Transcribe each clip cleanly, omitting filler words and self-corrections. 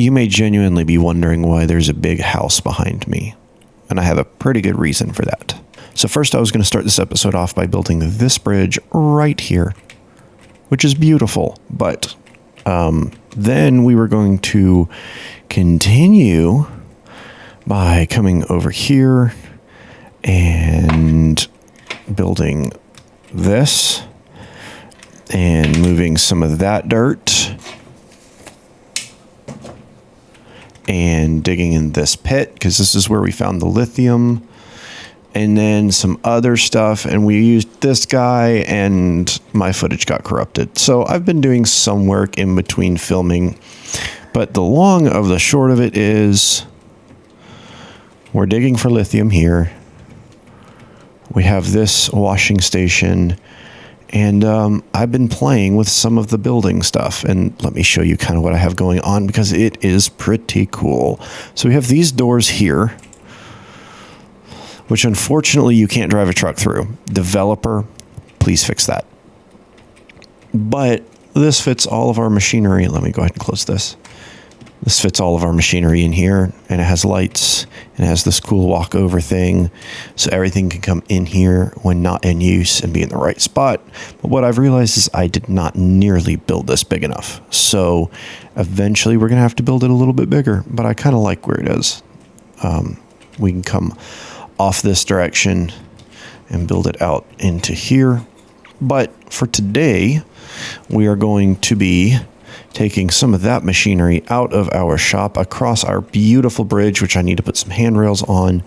You may genuinely be wondering why there's a big house behind me, and I have a pretty good reason for that. So first, I was going to start this episode off by building this bridge right here, which is beautiful, but then we were going to continue by coming over here and building this and moving some of that dirt and digging in this pit, because this is where we found the lithium, and then some other stuff, and we used this guy and my footage got corrupted. So I've been doing some work in between filming, but the long of the short of it is we're digging for lithium here. We have this washing station, and I've been playing with some of the building stuff, and let me show you kind of what I have going on because it is pretty cool. So we have these doors here, which unfortunately you can't drive a truck through. Developer, please fix that. But this fits all of our machinery. Let me go ahead and close this. This fits all of our machinery in here, and it has lights, and it has this cool walkover thing, so everything can come in here when not in use and be in the right spot. But what I've realized is I did not nearly build this big enough. So eventually we're gonna have to build it a little bit bigger, but I kind of like where it is. We can come off this direction and build it out into here. But for today, we are going to be taking some of that machinery out of our shop across our beautiful bridge, which I need to put some handrails on,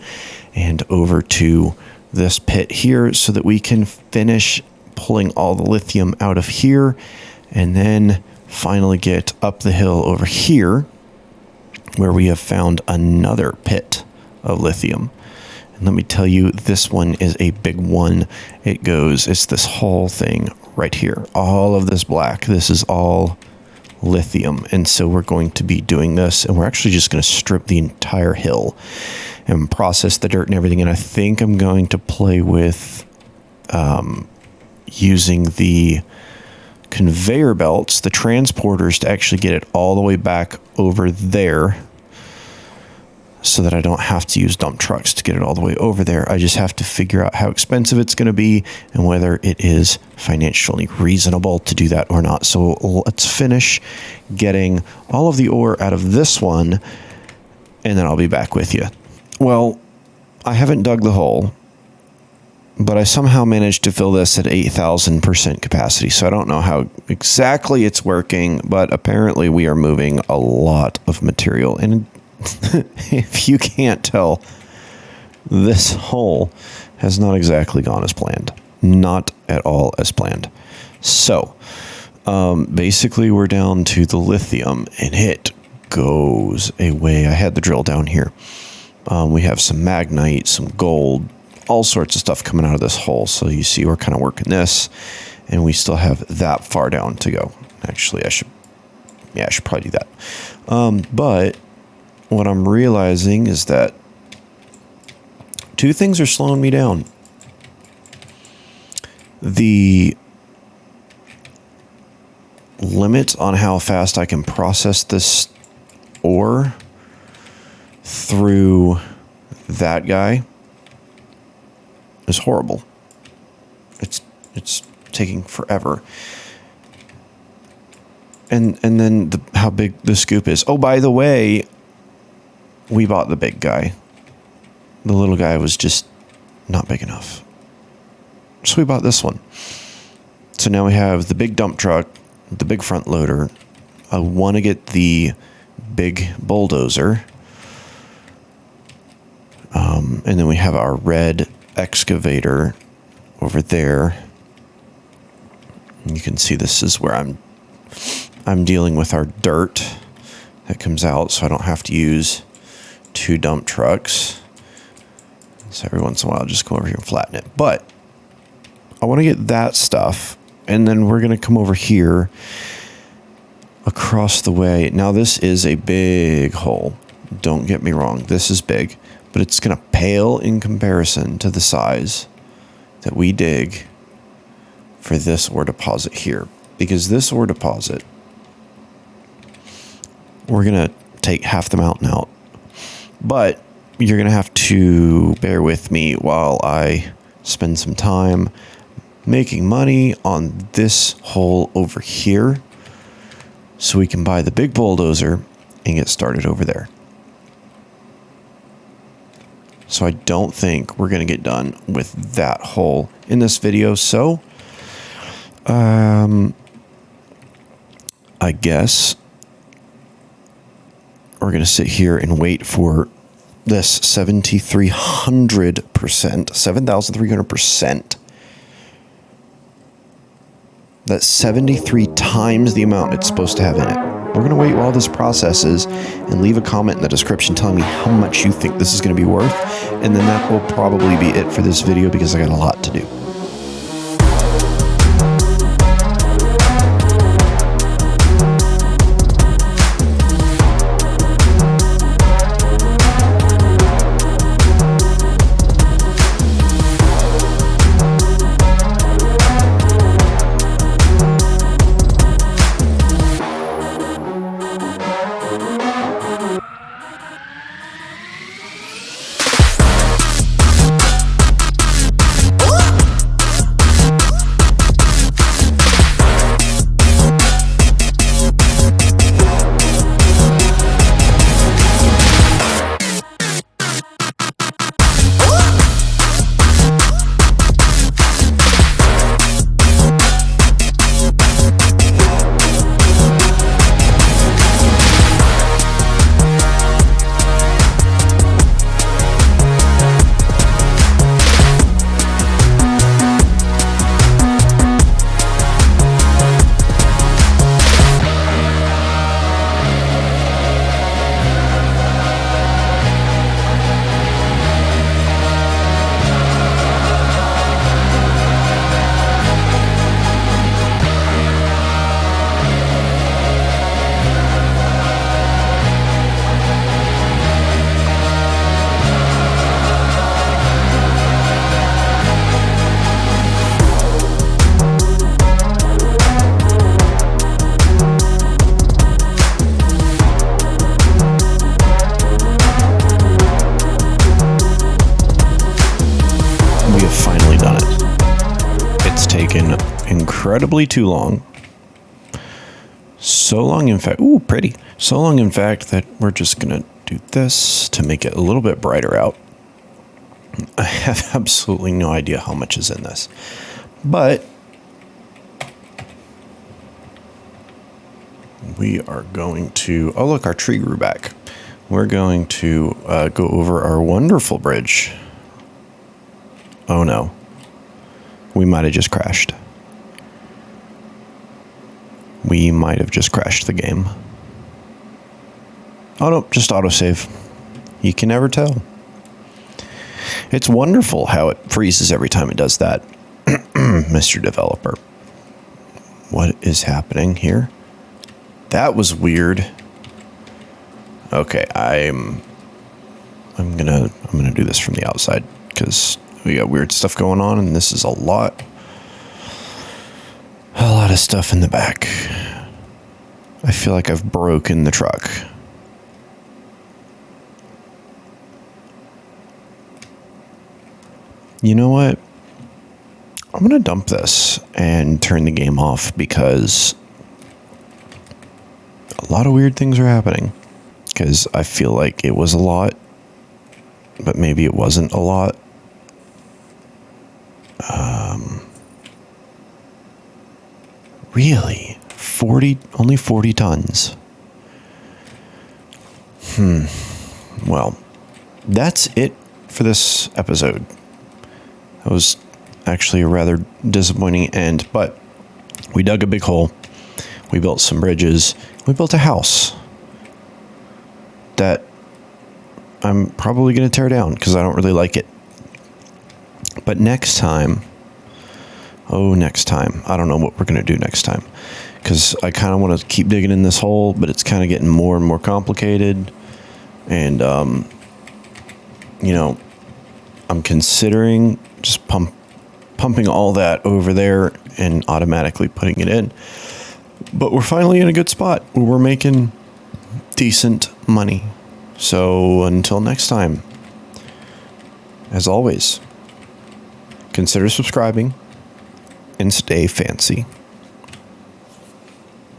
and over to this pit here so that we can finish pulling all the lithium out of here, and then finally get up the hill over here where we have found another pit of lithium. And let me tell you, this one is a big one. It's this whole thing right here. All of this black, this is all lithium. And so we're going to be doing this, and we're actually just going to strip the entire hill and process the dirt and everything. And I think I'm going to play with using the conveyor belts, the transporters, to actually get it all the way back over there, so that I don't have to use dump trucks to get it all the way over there. I just have to figure out how expensive it's going to be and whether it is financially reasonable to do that or not. So let's finish getting all of the ore out of this one, and then I'll be back with you. Well, I haven't dug the hole, but I somehow managed to fill this at 8,000% capacity. So I don't know how exactly it's working, but apparently we are moving a lot of material. And if you can't tell, this hole has not exactly gone as planned. Not at all as planned. So, basically we're down to the lithium, and it goes away. I had the drill down here. We have some magnite, some gold, all sorts of stuff coming out of this hole. So you see we're kind of working this, and we still have that far down to go. Actually, I should probably do that. But what I'm realizing is that two things are slowing me down. The limit on how fast I can process this ore through that guy is horrible. It's taking forever. And then how big the scoop is. Oh, by the way, we bought the big guy. The little guy was just not big enough. So we bought this one. So now we have the big dump truck, the big front loader. I want to get the big bulldozer. And then we have our red excavator over there. And you can see this is where I'm dealing with our dirt that comes out, so I don't have to use two dump trucks. So every once in a while, I'll just come over here and flatten it. But I want to get that stuff, and then we're going to come over here across the way. Now, this is a big hole. Don't get me wrong. This is big, but it's going to pale in comparison to the size that we dig for this ore deposit here. Because this ore deposit, we're going to take half the mountain out. But you're going to have to bear with me while I spend some time making money on this hole over here so we can buy the big bulldozer and get started over there. So I don't think we're going to get done with that hole in this video. So, I guess we're going to sit here and wait for this 7,300%, 7,300%. That's 73 times the amount it's supposed to have in it. We're going to wait while this processes and leave a comment in the description telling me how much you think this is going to be worth. And then that will probably be it for this video because I got a lot to do. Taken incredibly too long. So long, in fact, ooh, pretty. So long, in fact, that we're just gonna do this to make it a little bit brighter out. I have absolutely no idea how much is in this, but we are going to, oh look, our tree grew back. We're going to go over our wonderful bridge. Oh no. We might have just crashed. We might have just crashed the game. Oh no, just autosave. You can never tell. It's wonderful how it freezes every time it does that, Mr. Developer. What is happening here? That was weird. Okay, I'm gonna do this from the outside because we got weird stuff going on, and this is a lot of stuff in the back. I feel like I've broken the truck. You know what? I'm going to dump this and turn the game off because a lot of weird things are happening. Because I feel like it was a lot, but maybe it wasn't a lot. Really? Only 40 tons. Well, that's it for this episode. That was actually a rather disappointing end, but we dug a big hole. We built some bridges. We built a house that I'm probably going to tear down because I don't really like it. But next time, I don't know what we're going to do next time because I kind of want to keep digging in this hole, but it's kind of getting more and more complicated. And, I'm considering just pumping all that over there and automatically putting it in. But we're finally in a good spot where we're making decent money. So until next time, as always, consider subscribing and stay fancy.